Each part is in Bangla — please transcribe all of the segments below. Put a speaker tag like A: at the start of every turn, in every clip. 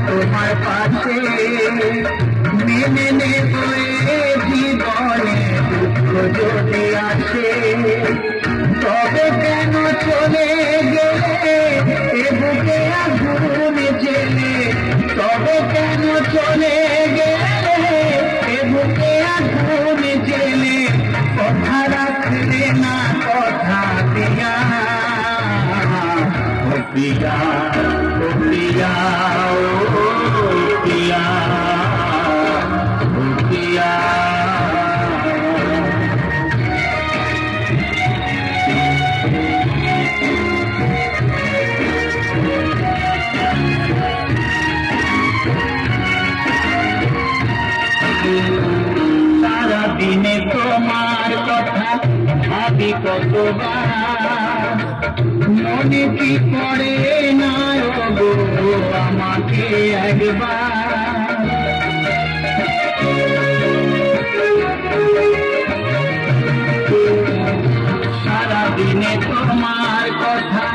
A: তোমার পাশে, মেনে নেব জীবনে দুঃখ যদি আসে। তবে কেন চলে গেলে এ বুকে আগুন জেলে, তবে কেন চলে গেলে এ বুকে আগুন জেলে, কথা রাখলে না কথা দিয়া। ও পিয়া, ও পিয়া, ও পিয়া, ও পিয়া। সারাদিনে তোমার কথা ভাবি কতবার, মনে কি পড়ে না গো আমাকে একবার। সারাদিনে তোমার কথা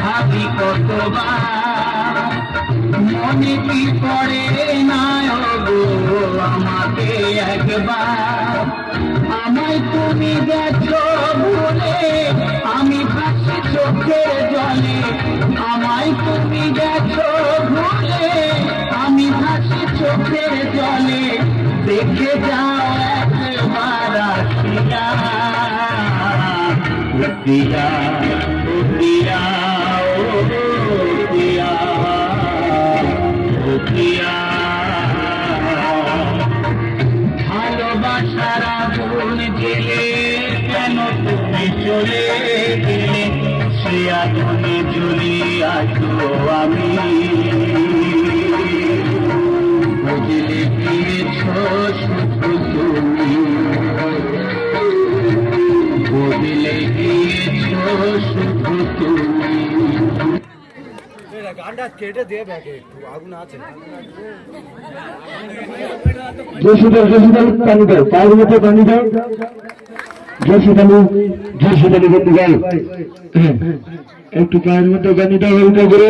A: ভাবি কতবার, মনে কি পড়ে না গো আমাকে একবার। আমায় তুমি গেছো ভুলে, আমি ভাসি চোখের জলে, আমায় তুমি গেছো ভুলে, আমি ভাসি চোখের জলে। দেখে যাও একবার আসিয়া, পিয়া, ও পিয়া, ও পিয়া, ও পিয়া। ভালোবাসার আগুন জেলে কেন তুমি চলে গেলে, সে আগুনে জ্বলি আছো আমি। বুঝলে গিয়েছ শুধু তুমি, বুঝলে গিয়েছ শুধু তুমি।
B: গানটা কেটে দিয়ে ব্যাগে একটু আগুন আছে।
C: পানি দাও, পায়ের মধ্যে পানি দাও। জোশিদালি বন্ধু গাও, একটু পায়ের মধ্যে পানি দাও হালকা করে।